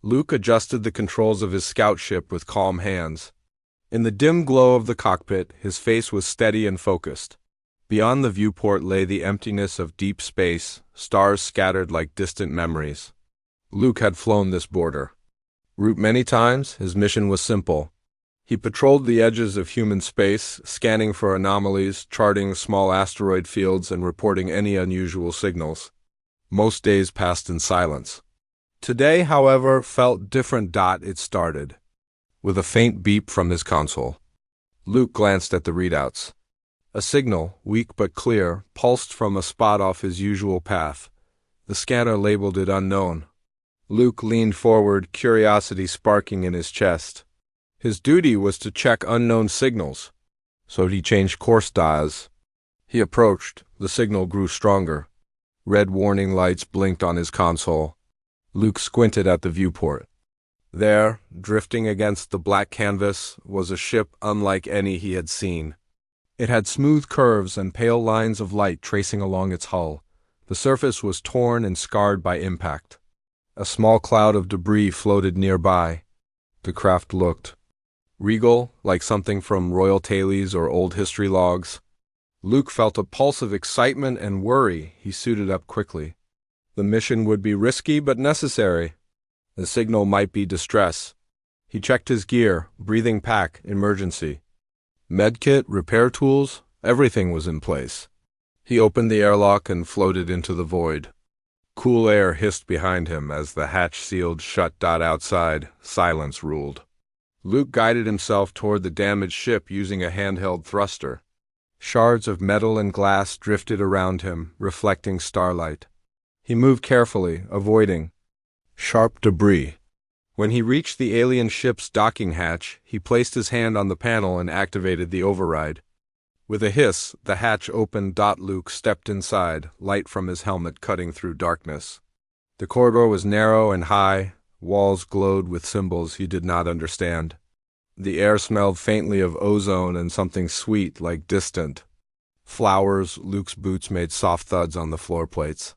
Luke adjusted the controls of his scout ship with calm hands. In the dim glow of the cockpit, his face was steady and focused. Beyond the viewport lay the emptiness of deep space, stars scattered like distant memories. Luke had flown this border route many times. His mission was simple. He patrolled the edges of human space, scanning for anomalies, charting small asteroid fields, and reporting any unusual signals. Most days passed in silence. Today, however, felt different. It started with a faint beep from his console. Luke glanced at the readouts. A signal, weak but clear, pulsed from a spot off his usual path. The scanner labeled it unknown. Luke leaned forward, curiosity sparking in his chest. His duty was to check unknown signals, so he changed course. As he approached, the signal grew stronger. Red warning lights blinked on his console. Luke squinted at the viewport. There, drifting against the black canvas, was a ship unlike any he had seen. It had smooth curves and pale lines of light tracing along its hull. The surface was torn and scarred by impact. A small cloud of debris floated nearby. The craft looked regal, like something from royal tales or old history logs. Luke felt a pulse of excitement and worry. He suited up quickly. The mission would be risky but necessary. The signal might be distress. He checked his gear, breathing pack, emergency. Medkit, repair tools, everything was in place. He opened the airlock and floated into the void. Cool air hissed behind him as the hatch sealed shut. Outside, silence ruled. Luke guided himself toward the damaged ship using a handheld thruster. Shards of metal and glass drifted around him, reflecting starlight. He moved carefully, avoiding sharp debris. When he reached the alien ship's docking hatch, he placed his hand on the panel and activated the override. With a hiss, the hatch opened. Luke stepped inside, light from his helmet cutting through darkness. The corridor was narrow and high. Walls glowed with symbols he did not understand. The air smelled faintly of ozone and something sweet like distant flowers. Luke's boots made soft thuds on the floor plates.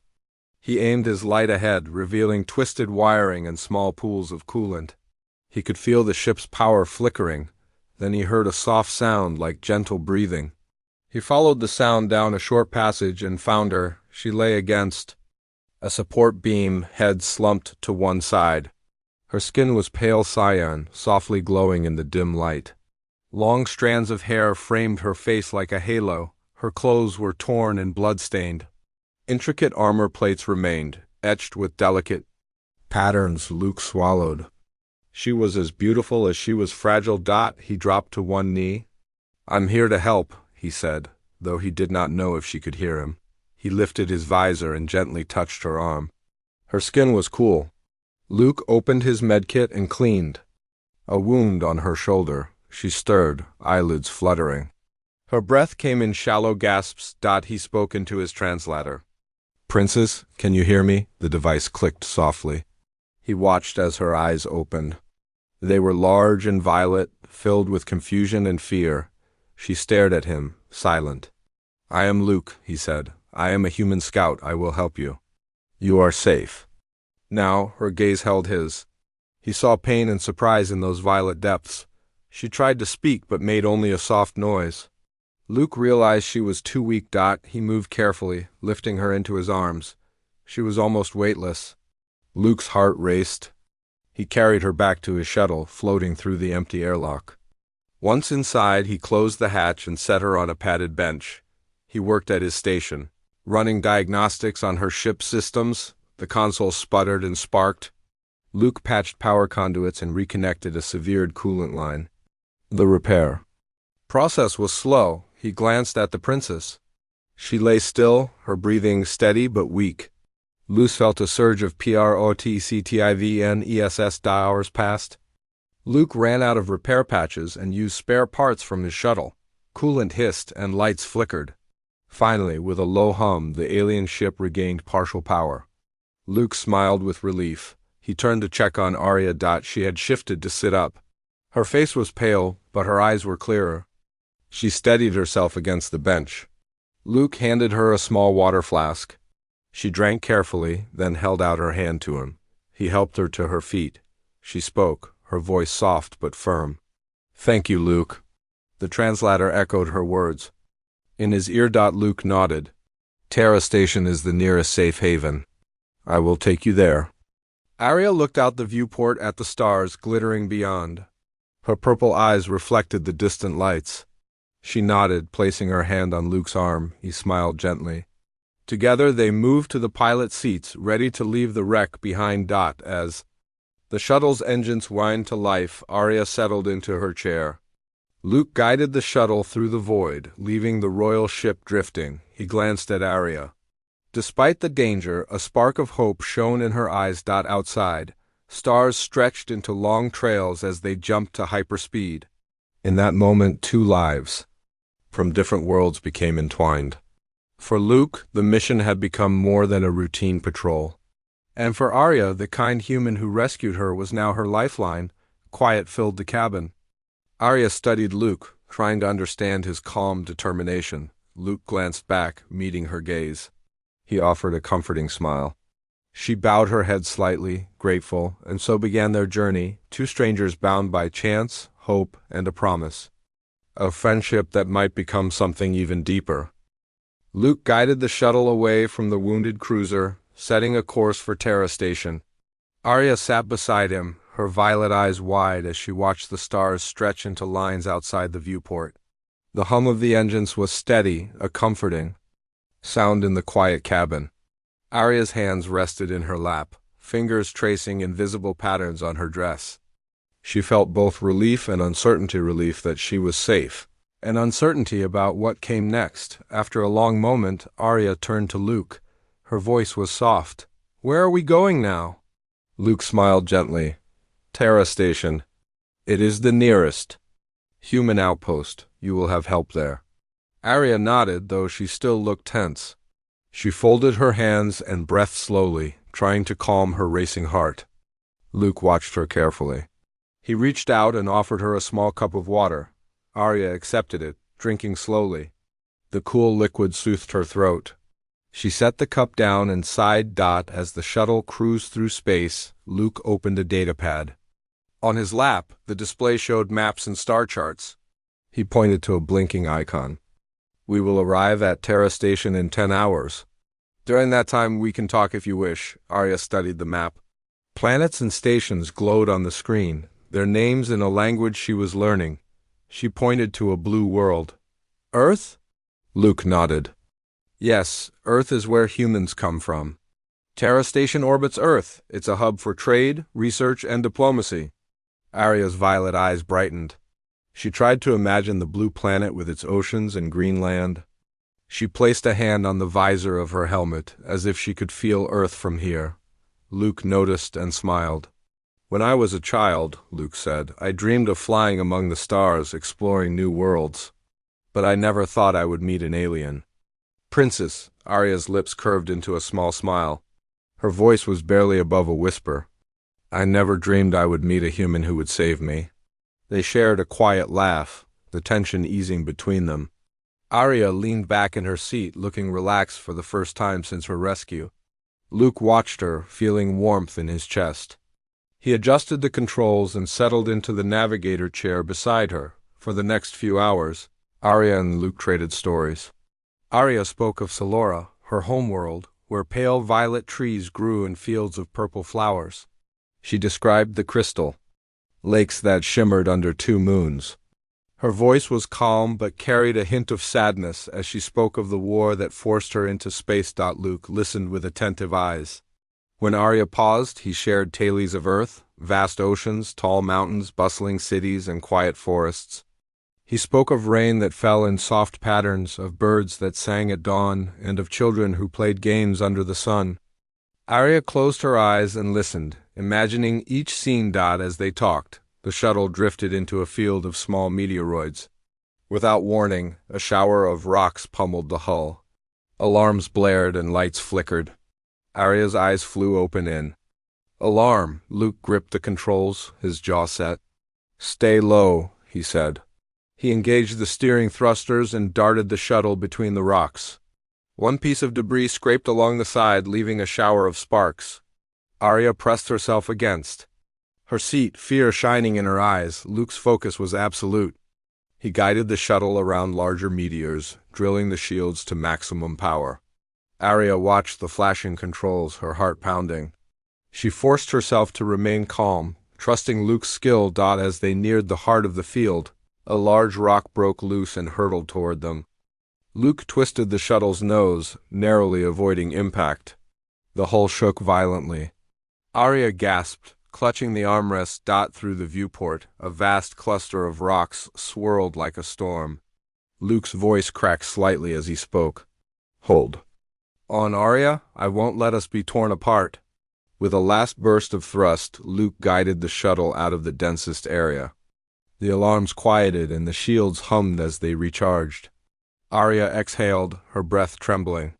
He aimed his light ahead, revealing twisted wiring and small pools of coolant. He could feel the ship's power flickering. Then he heard a soft sound like gentle breathing. He followed the sound down a short passage and found her. She lay against a support beam, head slumped to one side. Her skin was pale cyan, softly glowing in the dim light. Long strands of hair framed her face like a halo. Her clothes were torn and blood-stained. Intricate armor plates remained, etched with delicate patterns. Luke swallowed. She was as beautiful as she was fragile. He dropped to one knee. "I'm here to help," he said, though he did not know if she could hear him. He lifted his visor and gently touched her arm. Her skin was cool. Luke opened his medkit and cleaned a wound on her shoulder. She stirred, eyelids fluttering. Her breath came in shallow gasps. He spoke into his translator. "Princess, can you hear me?" The device clicked softly. He watched as her eyes opened. They were large and violet, filled with confusion and fear. She stared at him, silent. "I am Luke," he said. "I am a human scout. I will help you. You are safe." Now her gaze held his. He saw pain and surprise in those violet depths. She tried to speak but made only a soft noise. Luke realized she was too weak. He moved carefully, lifting her into his arms. She was almost weightless. Luke's heart raced. He carried her back to his shuttle, floating through the empty airlock. Once inside, he closed the hatch and set her on a padded bench. He worked at his station, running diagnostics on her ship's systems. The console sputtered and sparked. Luke patched power conduits and reconnected a severed coolant line. The repair process was slow. He glanced at the princess. She lay still, her breathing steady but weak. Luke felt a surge of PROTCTIVNESS. Hours passed. Luke ran out of repair patches and used spare parts from his shuttle. Coolant hissed and lights flickered. Finally, with a low hum, the alien ship regained partial power. Luke smiled with relief. He turned to check on Arya. She had shifted to sit up. Her face was pale, but her eyes were clearer. She steadied herself against the bench. Luke handed her a small water flask. She drank carefully, then held out her hand to him. He helped her to her feet. She spoke, her voice soft but firm. "Thank you, Luke." The translator echoed her words. In his ear, Luke nodded. "Terra Station is the nearest safe haven. I will take you there." Arya looked out the viewport at the stars glittering beyond. Her purple eyes reflected the distant lights. She nodded, placing her hand on Luke's arm. He smiled gently. Together they moved to the pilot seats, ready to leave the wreck behind. As the shuttle's engines whined to life, Arya settled into her chair. Luke guided the shuttle through the void, leaving the royal ship drifting. He glanced at Arya. Despite the danger, a spark of hope shone in her eyes. Outside, stars stretched into long trails as they jumped to hyperspeed. In that moment, two lives from different worlds became entwined. For Luke, the mission had become more than a routine patrol. And for Arya, the kind human who rescued her was now her lifeline. Quiet filled the cabin. Arya studied Luke, trying to understand his calm determination. Luke glanced back, meeting her gaze. He offered a comforting smile. She bowed her head slightly, grateful, and so began their journey, two strangers bound by chance, hope, and a promise. A friendship that might become something even deeper. Luke guided the shuttle away from the wounded cruiser, setting a course for Terra Station. Arya sat beside him, her violet eyes wide as she watched the stars stretch into lines outside the viewport. The hum of the engines was steady, a comforting sound in the quiet cabin. Arya's hands rested in her lap, fingers tracing invisible patterns on her dress. She felt both relief and uncertainty. Relief that she was safe, and uncertainty about what came next. After a long moment, Arya turned to Luke. Her voice was soft. "Where are we going now?" Luke smiled gently. "Terra Station. It is the nearest human outpost. You will have help there." Arya nodded, though she still looked tense. She folded her hands and breathed slowly, trying to calm her racing heart. Luke watched her carefully. He reached out and offered her a small cup of water. Arya accepted it, drinking slowly. The cool liquid soothed her throat. She set the cup down and sighed. As the shuttle cruised through space, Luke opened a datapad. On his lap, the display showed maps and star charts. He pointed to a blinking icon. "We will arrive at Terra Station in 10 hours. During that time, we can talk if you wish." Arya studied the map. Planets and stations glowed on the screen, their names in a language she was learning. She pointed to a blue world. "Earth?" Luke nodded. "Yes, Earth is where humans come from. Terra Station orbits Earth. It's a hub for trade, research, and diplomacy." Arya's violet eyes brightened. She tried to imagine the blue planet with its oceans and green land. She placed a hand on the visor of her helmet, as if she could feel Earth from here. Luke noticed and smiled. "When I was a child," Luke said, "I dreamed of flying among the stars, exploring new worlds. But I never thought I would meet an alien." "Princess," Arya's lips curved into a small smile. Her voice was barely above a whisper. "I never dreamed I would meet a human who would save me." They shared a quiet laugh, the tension easing between them. Arya leaned back in her seat, looking relaxed for the first time since her rescue. Luke watched her, feeling warmth in his chest. He adjusted the controls and settled into the navigator chair beside her. For the next few hours, Arya and Luke traded stories. Arya spoke of Salora, her homeworld, where pale violet trees grew in fields of purple flowers. She described the crystal lakes that shimmered under 2 moons. Her voice was calm but carried a hint of sadness as she spoke of the war that forced her into space. Luke listened with attentive eyes. When Arya paused, he shared tales of Earth, vast oceans, tall mountains, bustling cities, and quiet forests. He spoke of rain that fell in soft patterns, of birds that sang at dawn, and of children who played games under the sun. Arya closed her eyes and listened, imagining each scene. As they talked, the shuttle drifted into a field of small meteoroids. Without warning, a shower of rocks pummeled the hull. Alarms blared and lights flickered. Arya's eyes flew open in alarm. Luke gripped the controls, his jaw set. "Stay low," he said. He engaged the steering thrusters and darted the shuttle between the rocks. One piece of debris scraped along the side, leaving a shower of sparks. Arya pressed herself against Her seat, fear shining in her eyes, Luke's focus was absolute. He guided the shuttle around larger meteors, drilling the shields to maximum power. Arya watched the flashing controls, her heart pounding. She forced herself to remain calm, trusting Luke's skill. As they neared the heart of the field, a large rock broke loose and hurtled toward them. Luke twisted the shuttle's nose, narrowly avoiding impact. The hull shook violently. Arya gasped, clutching the armrest. Through the viewport, a vast cluster of rocks swirled like a storm. Luke's voice cracked slightly as he spoke. "Hold on, Arya, I won't let us be torn apart." With a last burst of thrust, Luke guided the shuttle out of the densest area. The alarms quieted and the shields hummed as they recharged. Arya exhaled, her breath trembling.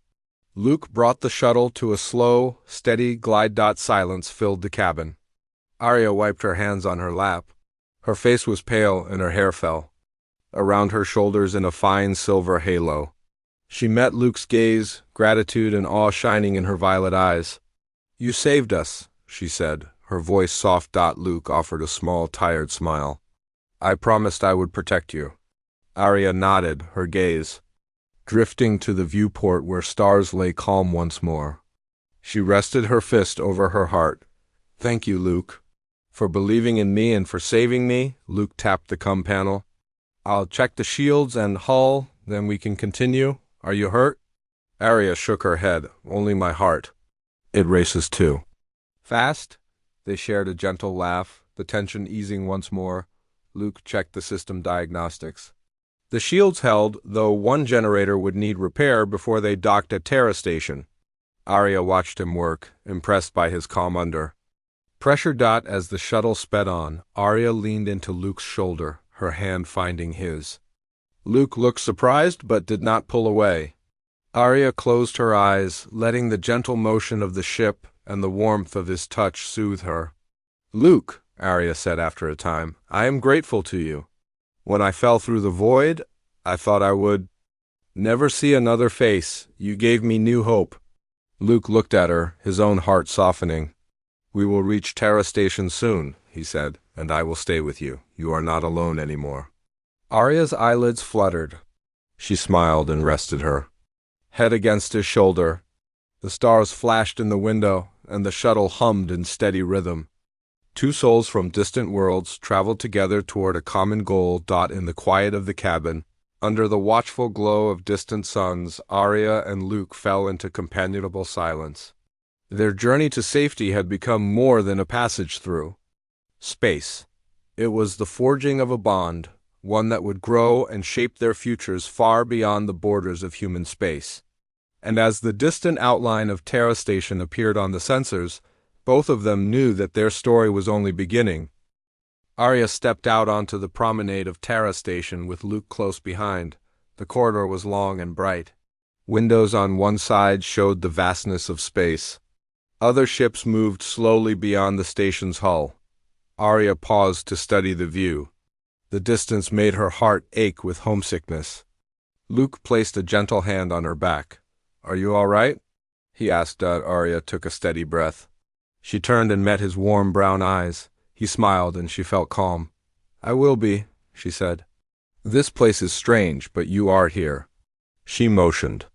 Luke brought the shuttle to a slow, steady glide. Silence filled the cabin. Arya wiped her hands on her lap. Her face was pale and her hair fell around her shoulders in a fine silver halo. She met Luke's gaze, gratitude and awe shining in her violet eyes. "You saved us," she said, her voice soft. Luke offered a small, tired smile. "I promised I would protect you." Arya nodded, her gaze drifting to the viewport where stars lay calm once more. She rested her fist over her heart. "Thank you, Luke, for believing in me and for saving me." Luke tapped the comm panel. "I'll check the shields and hull, then we can continue. Are you hurt?" Arya shook her head. "Only my heart. It races too fast." They shared a gentle laugh, the tension easing once more. Luke checked the system diagnostics. The shields held, though one generator would need repair before they docked at Terra Station. Arya watched him work, impressed by his calm under pressure. As the shuttle sped on, Arya leaned into Luke's shoulder, her hand finding his. Luke looked surprised but did not pull away. Arya closed her eyes, letting the gentle motion of the ship and the warmth of his touch soothe her. "Luke," Arya said after a time, "I am grateful to you. When I fell through the void, I thought I would never see another face. You gave me new hope." Luke looked at her, his own heart softening. "We will reach Terra Station soon," he said, "and I will stay with you. You are not alone anymore." Arya's eyelids fluttered. She smiled and rested her head against his shoulder. The stars flashed in the window, and the shuttle hummed in steady rhythm. Two souls from distant worlds traveled together toward a common goal. In the quiet of the cabin, under the watchful glow of distant suns, Arya and Luke fell into companionable silence. Their journey to safety had become more than a passage through space. It was the forging of a bond, one that would grow and shape their futures far beyond the borders of human space. And as the distant outline of Terra Station appeared on the sensors, both of them knew that their story was only beginning. Arya stepped out onto the promenade of Terra Station with Luke close behind. The corridor was long and bright. Windows on one side showed the vastness of space. Other ships moved slowly beyond the station's hull. Arya paused to study the view. The distance made her heart ache with homesickness. Luke placed a gentle hand on her back. "Are you all right?" he asked. Arya took a steady breath. She turned and met his warm brown eyes. He smiled and she felt calm. "I will be," she said. "This place is strange, but you are here." She motioned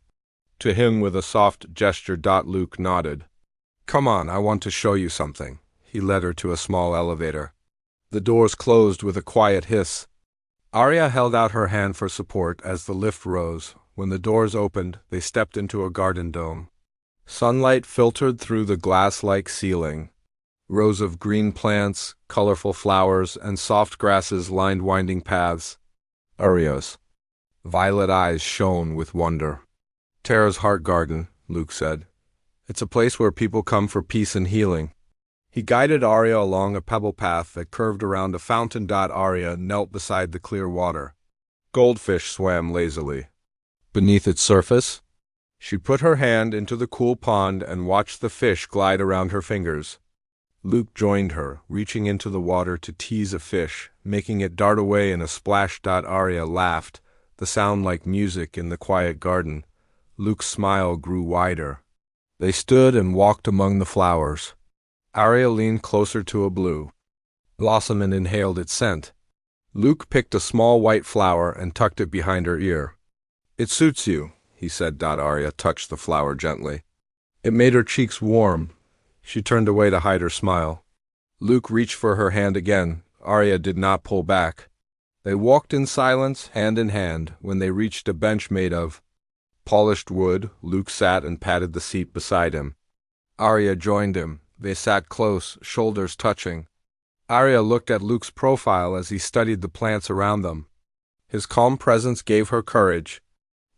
to him with a soft gesture. Luke nodded. "Come on, I want to show you something." He led her to a small elevator. The doors closed with a quiet hiss. Arya held out her hand for support as the lift rose. When the doors opened, they stepped into a garden dome. Sunlight filtered through the glass-like ceiling. Rows of green plants, colorful flowers, and soft grasses lined winding paths. Arya's violet eyes shone with wonder. "Terra's Heart Garden," Luke said. "It's a place where people come for peace and healing." He guided Arya along a pebble path that curved around a fountain. Arya knelt beside the clear water. Goldfish swam lazily beneath its surface. She put her hand into the cool pond and watched the fish glide around her fingers. Luke joined her, reaching into the water to tease a fish, making it dart away in a splash. Arya laughed, the sound like music in the quiet garden. Luke's smile grew wider. They stood and walked among the flowers. Arya leaned closer to a blue blossom and inhaled its scent. Luke picked a small white flower and tucked it behind her ear. "It suits you," he said. Arya touched the flower gently. It made her cheeks warm. She turned away to hide her smile. Luke reached for her hand again. Arya did not pull back. They walked in silence, hand in hand. When they reached a bench made of polished wood, Luke sat and patted the seat beside him. Arya joined him. They sat close, shoulders touching. Arya looked at Luke's profile as he studied the plants around them. His calm presence gave her courage.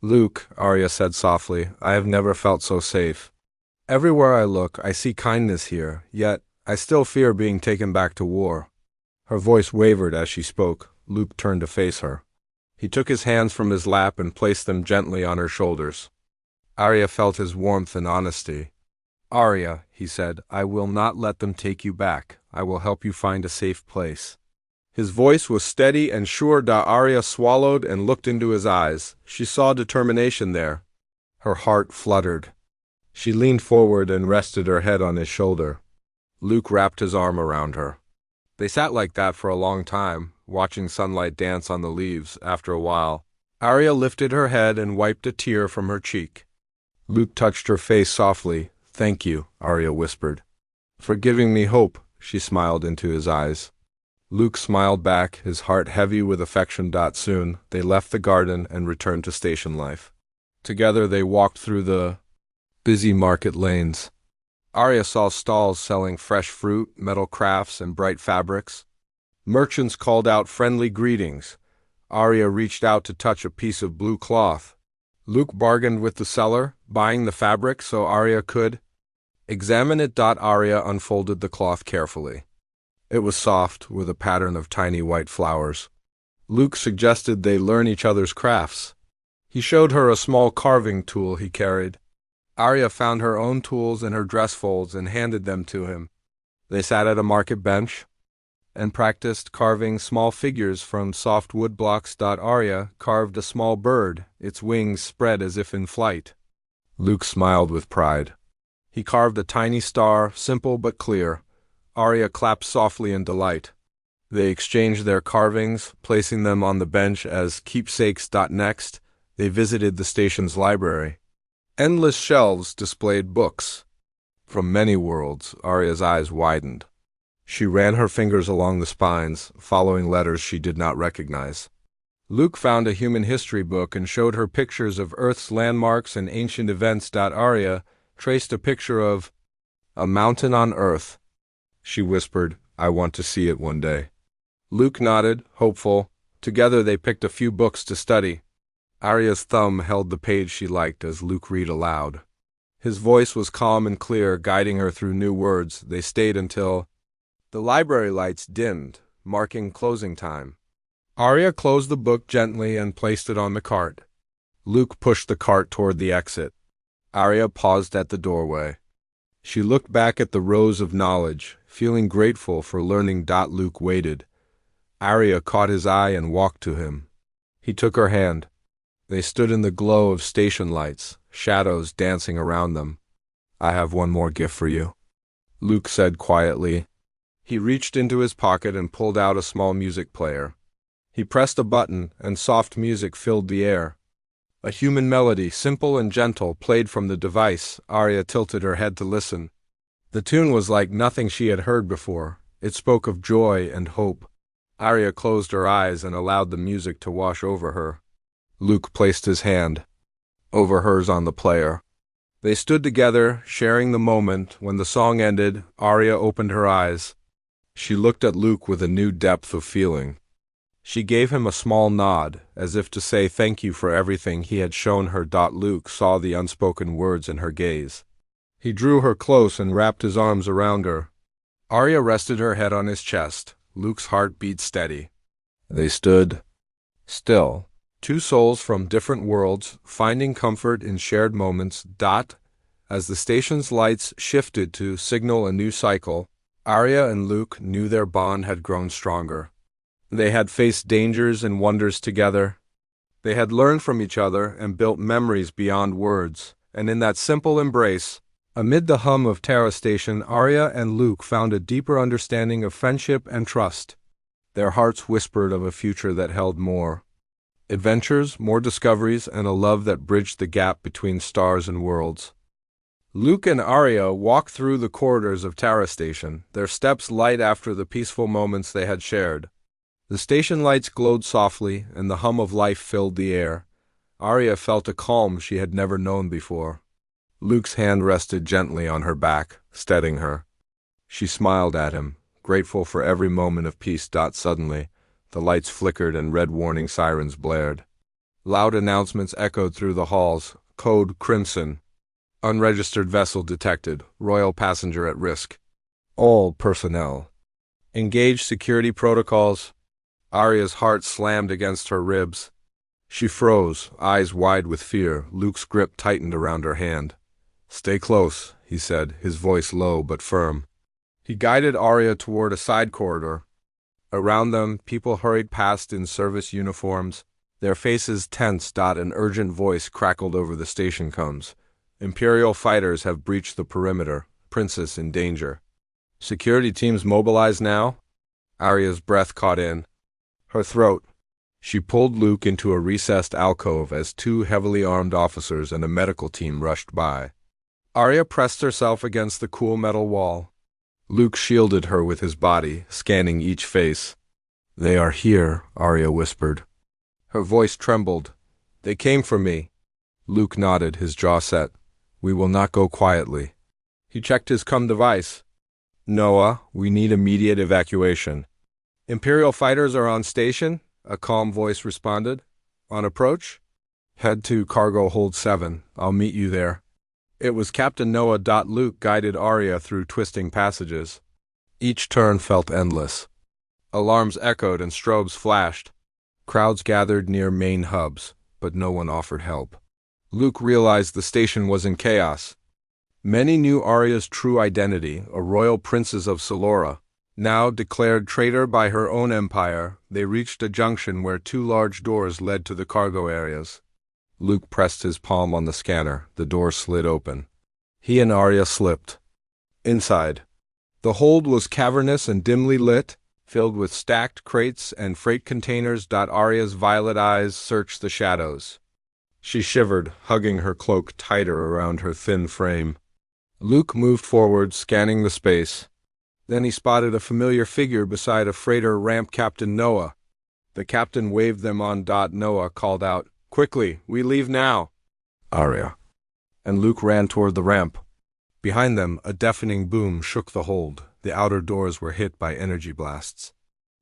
"Luke," Arya said softly, "I have never felt so safe. Everywhere I look, I see kindness here, yet I still fear being taken back to war." Her voice wavered as she spoke. Luke turned to face her. He took his hands from his lap and placed them gently on her shoulders. Arya felt his warmth and honesty. "Arya," he said, "I will not let them take you back. I will help you find a safe place." His voice was steady and sure. Arya swallowed and looked into his eyes. She saw determination there. Her heart fluttered. She leaned forward and rested her head on his shoulder. Luke wrapped his arm around her. They sat like that for a long time, watching sunlight dance on the leaves. After a while, Arya lifted her head and wiped a tear from her cheek. Luke touched her face softly. "Thank you," Arya whispered. "For giving me hope," she smiled into his eyes. Luke smiled back, his heart heavy with affection. Soon, they left the garden and returned to station life. Together they walked through the busy market lanes. Arya saw stalls selling fresh fruit, metal crafts, and bright fabrics. Merchants called out friendly greetings. Arya reached out to touch a piece of blue cloth. Luke bargained with the seller, buying the fabric so Arya could examine it. Arya unfolded the cloth carefully. It was soft, with a pattern of tiny white flowers. Luke suggested they learn each other's crafts. He showed her a small carving tool he carried. Arya found her own tools in her dress folds and handed them to him. They sat at a market bench and practiced carving small figures from soft wood blocks. Arya carved a small bird, its wings spread as if in flight. Luke smiled with pride. He carved a tiny star, simple but clear. Arya clapped softly in delight. They exchanged their carvings, placing them on the bench as keepsakes. Next, they visited the station's library. Endless shelves displayed books from many worlds. Arya's eyes widened. She ran her fingers along the spines, following letters she did not recognize. Luke found a human history book and showed her pictures of Earth's landmarks and ancient events. Arya traced a picture of a mountain on Earth. She whispered, "I want to see it one day." Luke nodded, hopeful. Together they picked a few books to study. Arya's thumb held the page she liked as Luke read aloud. His voice was calm and clear, guiding her through new words. They stayed until the library lights dimmed, marking closing time. Arya closed the book gently and placed it on the cart. Luke pushed the cart toward the exit. Arya paused at the doorway. She looked back at the rows of knowledge, feeling grateful for learning. Luke waited. Arya caught his eye and walked to him. He took her hand. They stood in the glow of station lights, shadows dancing around them. "I have one more gift for you," Luke said quietly. He reached into his pocket and pulled out a small music player. He pressed a button, and soft music filled the air. A human melody, simple and gentle, played from the device. Arya tilted her head to listen. The tune was like nothing she had heard before. It spoke of joy and hope. Arya closed her eyes and allowed the music to wash over her. Luke placed his hand over hers on the player. They stood together, sharing the moment. When the song ended, Arya opened her eyes. She looked at Luke with a new depth of feeling. She gave him a small nod, as if to say thank you for everything he had shown her. Luke saw the unspoken words in her gaze. He drew her close and wrapped his arms around her. Arya rested her head on his chest. Luke's heart beat steady. They stood still, two souls from different worlds, finding comfort in shared moments. As the station's lights shifted to signal a new cycle, Arya and Luke knew their bond had grown stronger. They had faced dangers and wonders together. They had learned from each other and built memories beyond words, and in that simple embrace, Amid the hum of Terra Station, Arya and Luke found a deeper understanding of friendship and trust. Their hearts whispered of a future that held more adventures, more discoveries, and a love that bridged the gap between stars and worlds. Luke and Arya walked through the corridors of Terra Station, their steps light after the peaceful moments they had shared. The station lights glowed softly, and the hum of life filled the air. Arya felt a calm she had never known before. Luke's hand rested gently on her back, steadying her. She smiled at him, grateful for every moment of peace. Suddenly, the lights flickered and red warning sirens blared. Loud announcements echoed through the halls. Code Crimson. Unregistered vessel detected. Royal passenger at risk. All personnel. Engage security protocols. Arya's heart slammed against her ribs. She froze, eyes wide with fear. Luke's grip tightened around her hand. "Stay close," he said, his voice low but firm. He guided Arya toward a side corridor. Around them, people hurried past in service uniforms, their faces tense. An urgent voice crackled over the station coms. "Imperial fighters have breached the perimeter. Princess in danger." "Security teams mobilized now?" Arya's breath caught in her throat. She pulled Luke into a recessed alcove as two heavily armed officers and a medical team rushed by. Arya pressed herself against the cool metal wall. Luke shielded her with his body, scanning each face. "They are here," Arya whispered. Her voice trembled. "They came for me." Luke nodded, his jaw set. "We will not go quietly." He checked his device. "Noah, we need immediate evacuation." "Imperial fighters are on station," a calm voice responded. "On approach?" "Head to cargo hold 7. I'll meet you there." It was Captain Noah. Luke guided Arya through twisting passages. Each turn felt endless. Alarms echoed and strobes flashed. Crowds gathered near main hubs, but no one offered help. Luke realized the station was in chaos. Many knew Arya's true identity, a royal princess of Solora. Now declared traitor by her own empire, they reached a junction where two large doors led to the cargo areas. Luke pressed his palm on the scanner. The door slid open. He and Arya slipped. Inside, the hold was cavernous and dimly lit, filled with stacked crates and freight containers. Arya's violet eyes searched the shadows. She shivered, hugging her cloak tighter around her thin frame. Luke moved forward, scanning the space. Then he spotted a familiar figure beside a freighter ramp. Captain Noah. The captain waved them on. Noah called out, "Quickly, we leave now." Arya and Luke ran toward the ramp. Behind them, a deafening boom shook the hold. The outer doors were hit by energy blasts.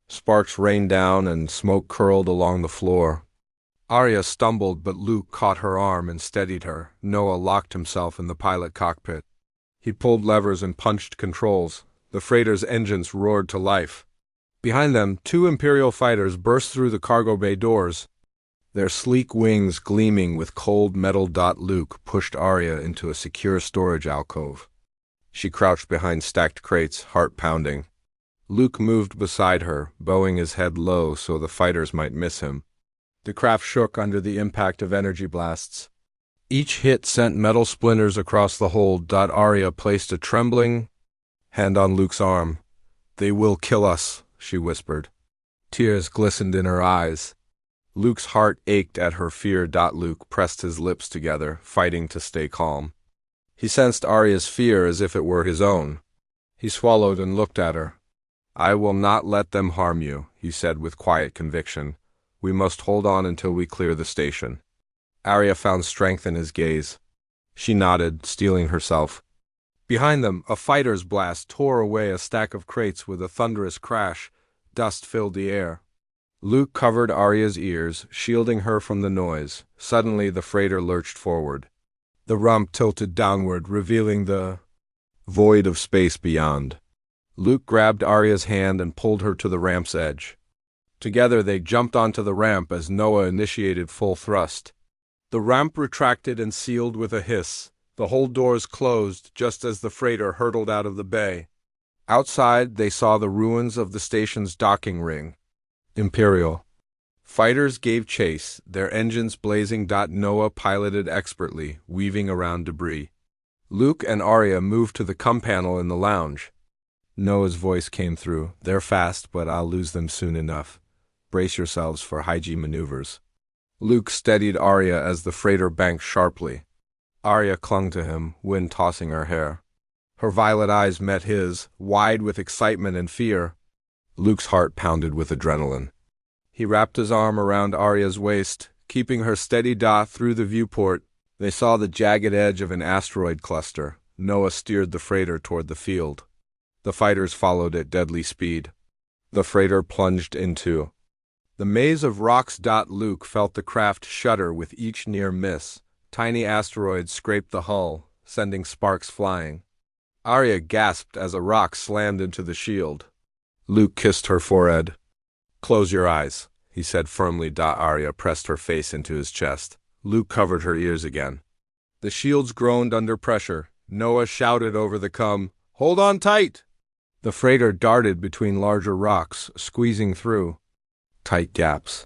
Sparks rained down and smoke curled along the floor. Arya stumbled, but Luke caught her arm and steadied her. Noah locked himself in the pilot cockpit. He pulled levers and punched controls. The freighter's engines roared to life. Behind them, two Imperial fighters burst through the cargo bay doors, their sleek wings gleaming with cold metal. Luke pushed Arya into a secure storage alcove. She crouched behind stacked crates, heart pounding. Luke moved beside her, bowing his head low so the fighters might miss him. The craft shook under the impact of energy blasts. Each hit sent metal splinters across the hold. Arya placed a trembling hand on Luke's arm. "They will kill us," she whispered. Tears glistened in her eyes. Luke's heart ached at her fear. Luke pressed his lips together, fighting to stay calm. He sensed Arya's fear as if it were his own. He swallowed and looked at her. "I will not let them harm you," he said with quiet conviction. "We must hold on until we clear the station." Arya found strength in his gaze. She nodded, steeling herself. Behind them, a fighter's blast tore away a stack of crates with a thunderous crash. Dust filled the air. Luke covered Arya's ears, shielding her from the noise. Suddenly, the freighter lurched forward. The rump tilted downward, revealing the void of space beyond. Luke grabbed Arya's hand and pulled her to the ramp's edge. Together, they jumped onto the ramp as Noah initiated full thrust. The ramp retracted and sealed with a hiss. The hold doors closed just as the freighter hurtled out of the bay. Outside, they saw the ruins of the station's docking ring. Imperial fighters gave chase, their engines blazing. Noah piloted expertly, weaving around debris. Luke and Arya moved to the cum panel in the lounge. Noah's voice came through. They're fast, but I'll lose them soon enough. Brace yourselves for high-G maneuvers. Luke steadied Arya as the freighter banked sharply. Arya clung to him, wind tossing her hair. Her violet eyes met his, wide with excitement and fear. Luke's heart pounded with adrenaline. He wrapped his arm around Arya's waist, keeping her steady through the viewport. They saw the jagged edge of an asteroid cluster. Noah steered the freighter toward the field. The fighters followed at deadly speed. The freighter plunged into the maze of rocks. Luke felt the craft shudder with each near miss. Tiny asteroids scraped the hull, sending sparks flying. Arya gasped as a rock slammed into the shield. Luke kissed her forehead. Close your eyes, he said firmly. Arya pressed her face into his chest. Luke covered her ears again. The shields groaned under pressure. Noah shouted over the cum, "Hold on tight!" The freighter darted between larger rocks, squeezing through tight gaps.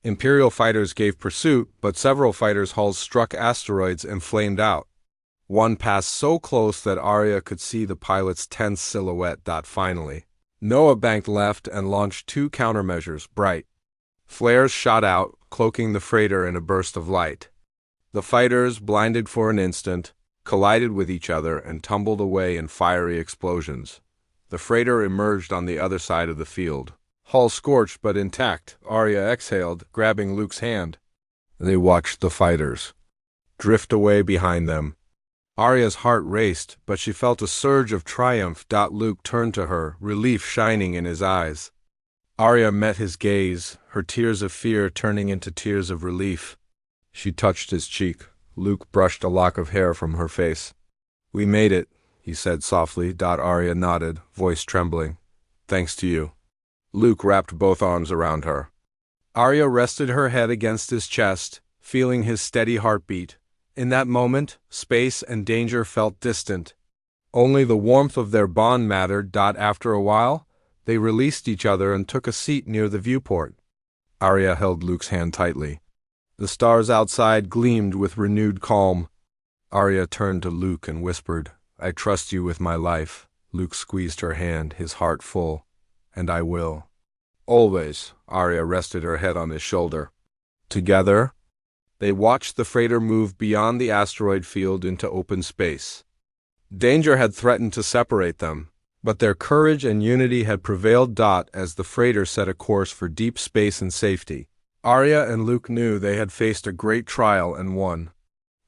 Imperial fighters gave pursuit, but several fighters' hulls struck asteroids and flamed out. One passed so close that Arya could see the pilot's tense silhouette. Finally, Noah banked left and launched two countermeasures, bright flares shot out, cloaking the freighter in a burst of light. The fighters, blinded for an instant, collided with each other and tumbled away in fiery explosions. The freighter emerged on the other side of the field. Hull scorched but intact, Arya exhaled, grabbing Luke's hand. They watched the fighters drift away behind them. Arya's heart raced, but she felt a surge of triumph. Luke turned to her, relief shining in his eyes. Arya met his gaze, her tears of fear turning into tears of relief. She touched his cheek. Luke brushed a lock of hair from her face. "We made it," he said softly. Arya nodded, voice trembling. "Thanks to you." Luke wrapped both arms around her. Arya rested her head against his chest, feeling his steady heartbeat. In that moment, space and danger felt distant. Only the warmth of their bond mattered. After a while, they released each other and took a seat near the viewport. Arya held Luke's hand tightly. The stars outside gleamed with renewed calm. Arya turned to Luke and whispered, "I trust you with my life." Luke squeezed her hand, his heart full. "And I will." "Always." Arya rested her head on his shoulder. Together, they watched the freighter move beyond the asteroid field into open space. Danger had threatened to separate them, but their courage and unity had prevailed. As the freighter set a course for deep space and safety, Arya and Luke knew they had faced a great trial and won.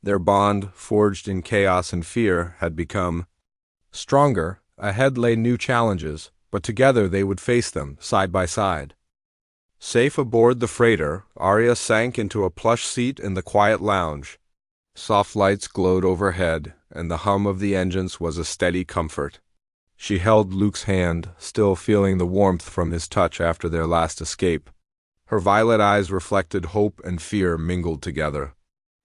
Their bond, forged in chaos and fear, had become stronger. Ahead lay new challenges, but together they would face them, side by side. Safe aboard the freighter, Arya sank into a plush seat in the quiet lounge. Soft lights glowed overhead, and the hum of the engines was a steady comfort. She held Luke's hand, still feeling the warmth from his touch after their last escape. Her violet eyes reflected hope and fear mingled together.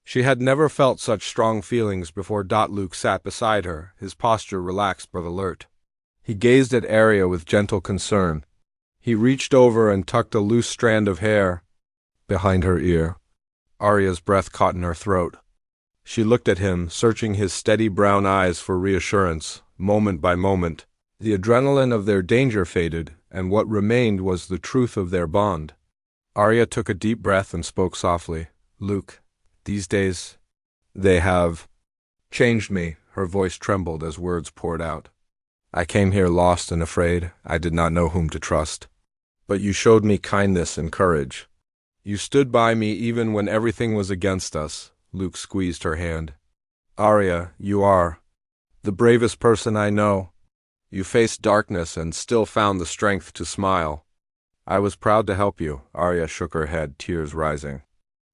She had never felt such strong feelings before. Luke sat beside her, his posture relaxed but alert. He gazed at Arya with gentle concern. He reached over and tucked a loose strand of hair behind her ear. Arya's breath caught in her throat. She looked at him, searching his steady brown eyes for reassurance. Moment by moment, the adrenaline of their danger faded, and what remained was the truth of their bond. Arya took a deep breath and spoke softly. "Luke, these days, they have changed me." Her voice trembled as words poured out. "I came here lost and afraid. I did not know whom to trust. But you showed me kindness and courage. You stood by me even when everything was against us." Luke squeezed her hand. "Arya, you are the bravest person I know. You faced darkness and still found the strength to smile. I was proud to help you." Arya shook her head, tears rising.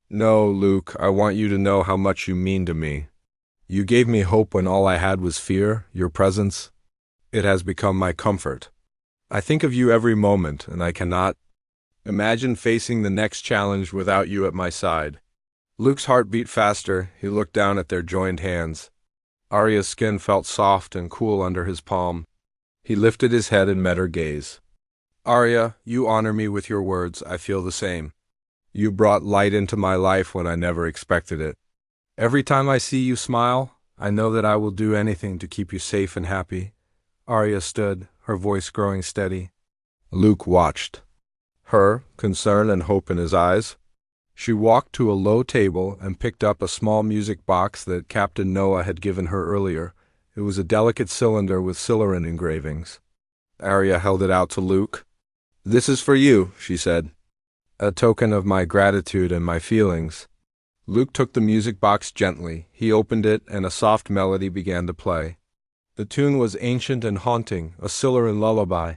"No, Luke, I want you to know how much you mean to me. You gave me hope when all I had was fear. Your presence, it has become my comfort. I think of you every moment, and I cannot imagine facing the next challenge without you at my side." Luke's heart beat faster. He looked down at their joined hands. Arya's skin felt soft and cool under his palm. He lifted his head and met her gaze. "Arya, you honor me with your words. I feel the same. You brought light into my life when I never expected it. Every time I see you smile, I know that I will do anything to keep you safe and happy. Arya stood, her voice growing steady. Luke watched her, concern and hope in his eyes. She walked to a low table and picked up a small music box that Captain Noah had given her earlier. It was a delicate cylinder with Silurian engravings. Arya held it out to Luke. "This is for you," she said. "A token of my gratitude and my feelings." Luke took the music box gently. He opened it, and a soft melody began to play. The tune was ancient and haunting, a Silurian lullaby.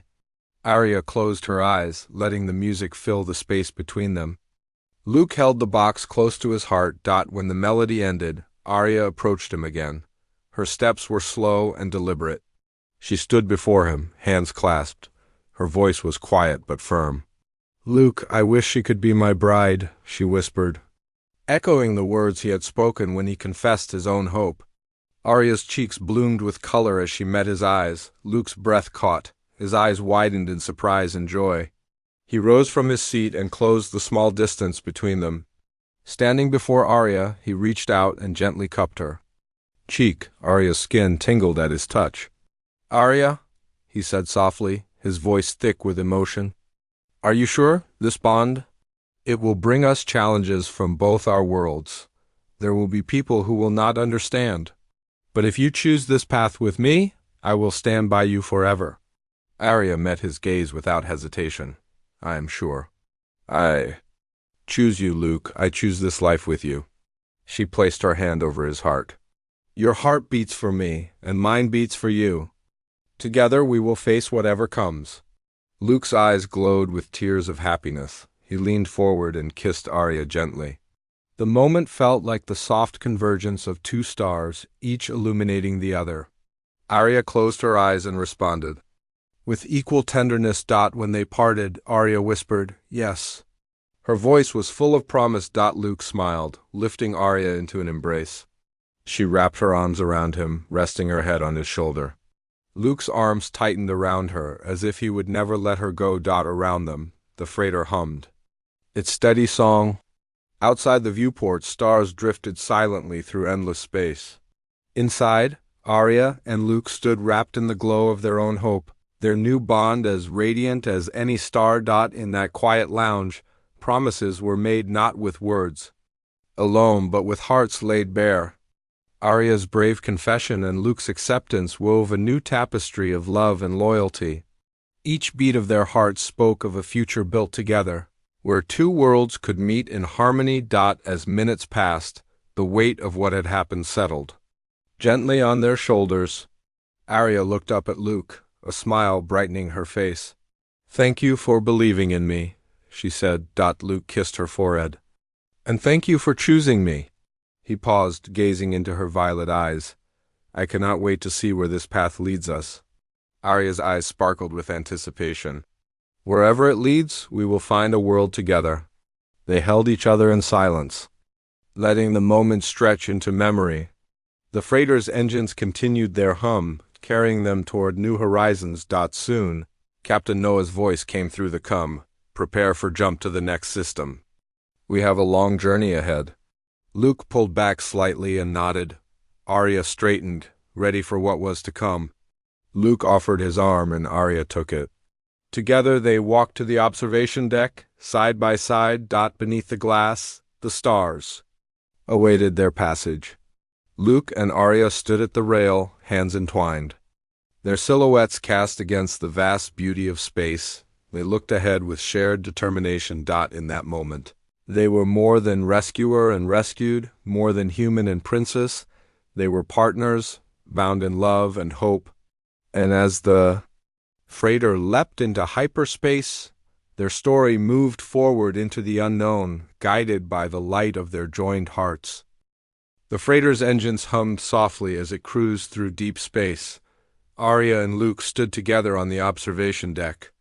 Arya closed her eyes, letting the music fill the space between them. Luke held the box close to his heart. When the melody ended, Arya approached him again. Her steps were slow and deliberate. She stood before him, hands clasped. Her voice was quiet but firm. "Luke, I wish she could be my bride," she whispered, echoing the words he had spoken when he confessed his own hope. Arya's cheeks bloomed with color as she met his eyes. Luke's breath caught. His eyes widened in surprise and joy. He rose from his seat and closed the small distance between them. Standing before Arya, he reached out and gently cupped her cheek. Arya's skin tingled at his touch. "Arya," he said softly, his voice thick with emotion, "are you sure, this bond? It will bring us challenges from both our worlds. There will be people who will not understand. But if you choose this path with me, I will stand by you forever." Arya met his gaze without hesitation. "I am sure." "I choose you, Luke. I choose this life with you." She placed her hand over his heart. "Your heart beats for me, and mine beats for you. Together we will face whatever comes." Luke's eyes glowed with tears of happiness. He leaned forward and kissed Arya gently. The moment felt like the soft convergence of two stars, each illuminating the other. Arya closed her eyes and responded. With equal tenderness. When they parted, Arya whispered, "Yes." Her voice was full of promise. Luke smiled, lifting Arya into an embrace. She wrapped her arms around him, resting her head on his shoulder. Luke's arms tightened around her, as if he would never let her go. Around them, the freighter hummed its steady song. Outside the viewport, stars drifted silently through endless space. Inside, Arya and Luke stood wrapped in the glow of their own hope, their new bond as radiant as any star. In that quiet lounge, promises were made not with words alone, but with hearts laid bare. Arya's brave confession and Luke's acceptance wove a new tapestry of love and loyalty. Each beat of their hearts spoke of a future built together, where two worlds could meet in harmony. As minutes passed, the weight of what had happened settled gently on their shoulders. Arya looked up at Luke, a smile brightening her face. "Thank you for believing in me," she said. Luke kissed her forehead. "And thank you for choosing me." He paused, gazing into her violet eyes. "I cannot wait to see where this path leads us." Arya's eyes sparkled with anticipation. "Wherever it leads, we will find a world together." They held each other in silence, letting the moment stretch into memory. The freighter's engines continued their hum, carrying them toward new horizons. Soon, Captain Noah's voice came through the com. "Prepare for jump to the next system. We have a long journey ahead." Luke pulled back slightly and nodded. Arya straightened, ready for what was to come. Luke offered his arm and Arya took it. Together they walked to the observation deck, side by side. Beneath the glass, the stars awaited their passage. Luke and Arya stood at the rail, hands entwined. Their silhouettes cast against the vast beauty of space, they looked ahead with shared determination. In that moment, they were more than rescuer and rescued, more than human and princess. They were partners, bound in love and hope. And as the freighter leapt into hyperspace, their story moved forward into the unknown, guided by the light of their joined hearts. The freighter's engines hummed softly as it cruised through deep space. Arya and Luke stood together on the observation deck.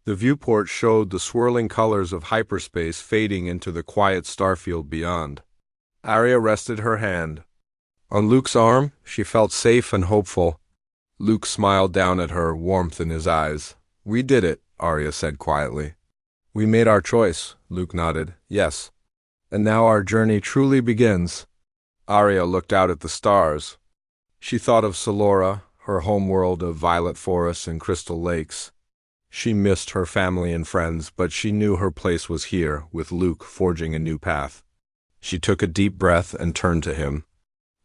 The viewport showed the swirling colors of hyperspace fading into the quiet starfield beyond. Arya rested her hand on Luke's arm. She felt safe and hopeful. Luke smiled down at her, warmth in his eyes. "We did it," Arya said quietly. "We made our choice," Luke nodded. "Yes. And now our journey truly begins." Arya looked out at the stars. She thought of Solora, her homeworld of violet forests and crystal lakes. She missed her family and friends, but she knew her place was here, with Luke forging a new path. She took a deep breath and turned to him.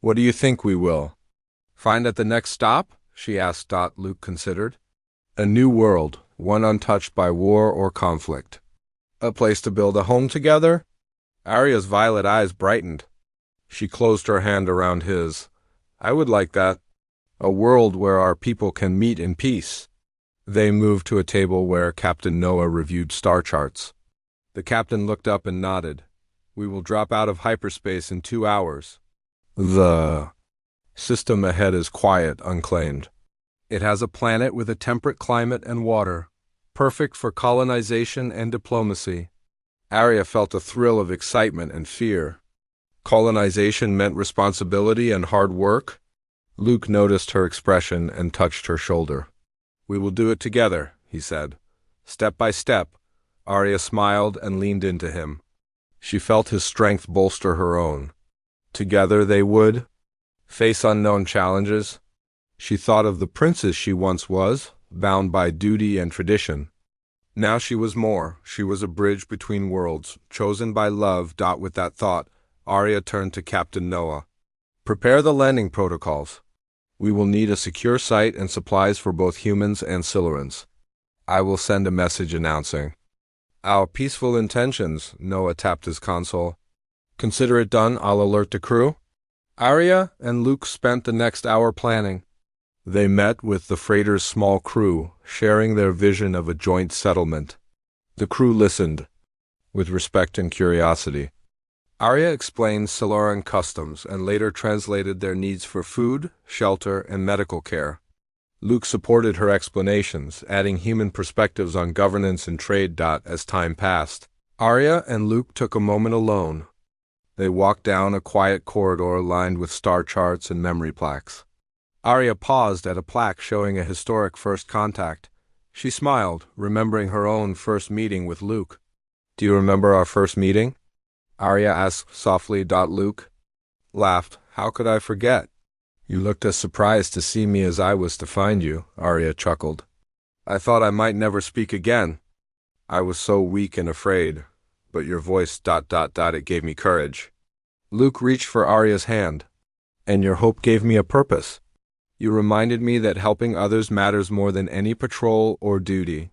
"What do you think we will find at the next stop?" she asked. Luke considered. "A new world, one untouched by war or conflict. A place to build a home together?" Arya's violet eyes brightened. She closed her hand around his. "I would like that. A world where our people can meet in peace." They moved to a table where Captain Noah reviewed star charts. The captain looked up and nodded. "We will drop out of hyperspace in 2 hours. The system ahead is quiet, unclaimed. It has a planet with a temperate climate and water, perfect for colonization and diplomacy." Arya felt a thrill of excitement and fear. Colonization meant responsibility and hard work? Luke noticed her expression and touched her shoulder. "We will do it together," he said. Step by step. Arya smiled and leaned into him. She felt his strength bolster her own. Together they would face unknown challenges. She thought of the princess she once was, bound by duty and tradition. Now she was more. She was a bridge between worlds, chosen by love. With that thought, Arya turned to Captain Noah. "Prepare the landing protocols. We will need a secure site and supplies for both humans and Silurians. I will send a message announcing our peaceful intentions." Noah tapped his console. "Consider it done. I'll alert the crew." Arya and Luke spent the next hour planning. They met with the freighter's small crew, sharing their vision of a joint settlement. The crew listened, with respect and curiosity. Arya explained Siluran customs and later translated their needs for food, shelter, and medical care. Luke supported her explanations, adding human perspectives on governance and trade. As time passed, Arya and Luke took a moment alone. They walked down a quiet corridor lined with star charts and memory plaques. Arya paused at a plaque showing a historic first contact. She smiled, remembering her own first meeting with Luke. "Do you remember our first meeting?" Arya asked softly. Luke laughed. "How could I forget? You looked as surprised to see me as I was to find you." Arya chuckled. "I thought I might never speak again. I was so weak and afraid. But your voice... It gave me courage." Luke reached for Arya's hand. "And your hope gave me a purpose. You reminded me that helping others matters more than any patrol or duty."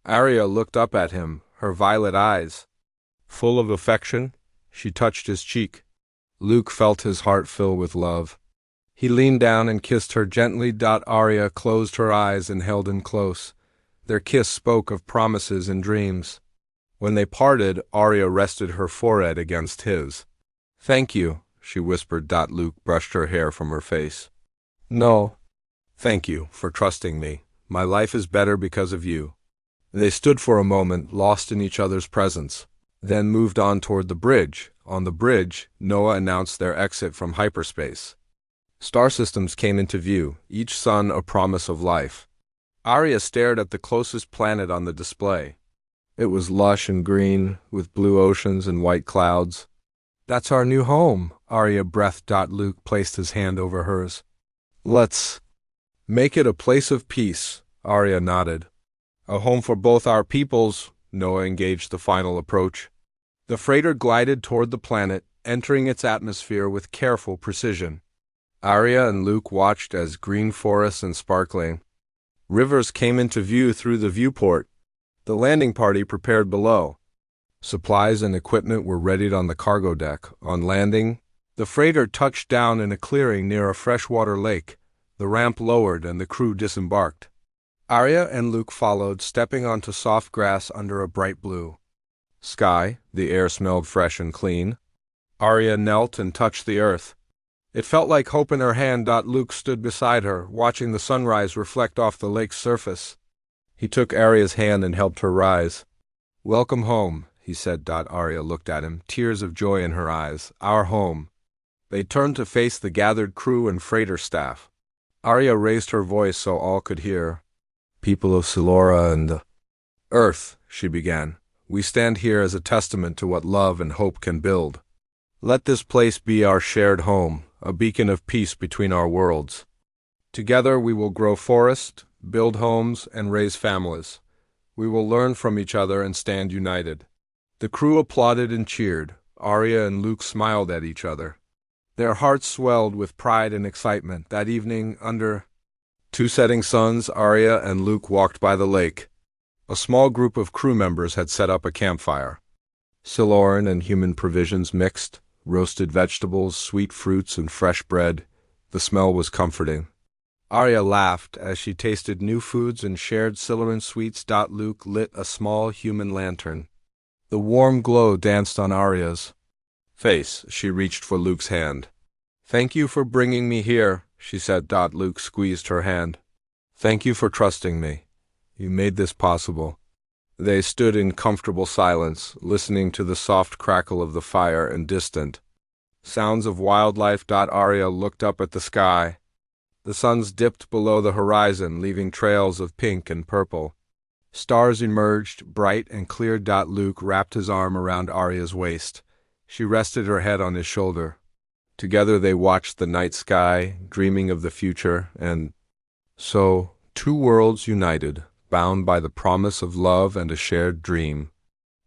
Arya looked up at him, her violet eyes full of affection. She touched his cheek. Luke felt his heart fill with love. He leaned down and kissed her gently. Arya closed her eyes and held him close. Their kiss spoke of promises and dreams. When they parted, Arya rested her forehead against his. "Thank you," she whispered. Luke brushed her hair from her face. "No. Thank you for trusting me. My life is better because of you." They stood for a moment, lost in each other's presence, then moved on toward the bridge. On the bridge, Noah announced their exit from hyperspace. Star systems came into view, each sun a promise of life. Arya stared at the closest planet on the display. It was lush and green, with blue oceans and white clouds. "That's our new home," Arya breathed. Luke placed his hand over hers. "Let's make it a place of peace," Arya nodded. "A home for both our peoples." Noah engaged the final approach. The freighter glided toward the planet, entering its atmosphere with careful precision. Arya and Luke watched as green forests and sparkling rivers came into view through the viewport. The landing party prepared below. Supplies and equipment were readied on the cargo deck. On landing, the freighter touched down in a clearing near a freshwater lake. The ramp lowered and the crew disembarked. Arya and Luke followed, stepping onto soft grass under a bright blue sky. The air smelled fresh and clean. Arya knelt and touched the earth. It felt like hope in her hand. Luke stood beside her, watching the sunrise reflect off the lake's surface. He took Arya's hand and helped her rise. "Welcome home," he said. Arya looked at him, tears of joy in her eyes. "Our home." They turned to face the gathered crew and freighter staff. Arya raised her voice so all could hear. "People of Silora and Earth," she began, "we stand here as a testament to what love and hope can build. Let this place be our shared home, a beacon of peace between our worlds. Together we will grow forests, build homes, and raise families. We will learn from each other and stand united." The crew applauded and cheered. Arya and Luke smiled at each other. Their hearts swelled with pride and excitement. That evening, under two setting suns, Arya and Luke walked by the lake. A small group of crew members had set up a campfire. Siloran and human provisions mixed, roasted vegetables, sweet fruits, and fresh bread. The smell was comforting. Arya laughed as she tasted new foods and shared Siloran sweets. Luke lit a small human lantern. The warm glow danced on Arya's face. She reached for Luke's hand. "Thank you for bringing me here," she said. Luke squeezed her hand. "Thank you for trusting me. You made this possible." They stood in comfortable silence, listening to the soft crackle of the fire and distant sounds of wildlife. Arya looked up at the sky. The suns dipped below the horizon, leaving trails of pink and purple. Stars emerged, bright and clear. Luke wrapped his arm around Arya's waist. She rested her head on his shoulder. Together they watched the night sky, dreaming of the future, and so, two worlds united, bound by the promise of love and a shared dream.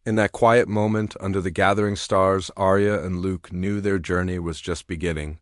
In that quiet moment under the gathering stars, Arya and Luke knew their journey was just beginning.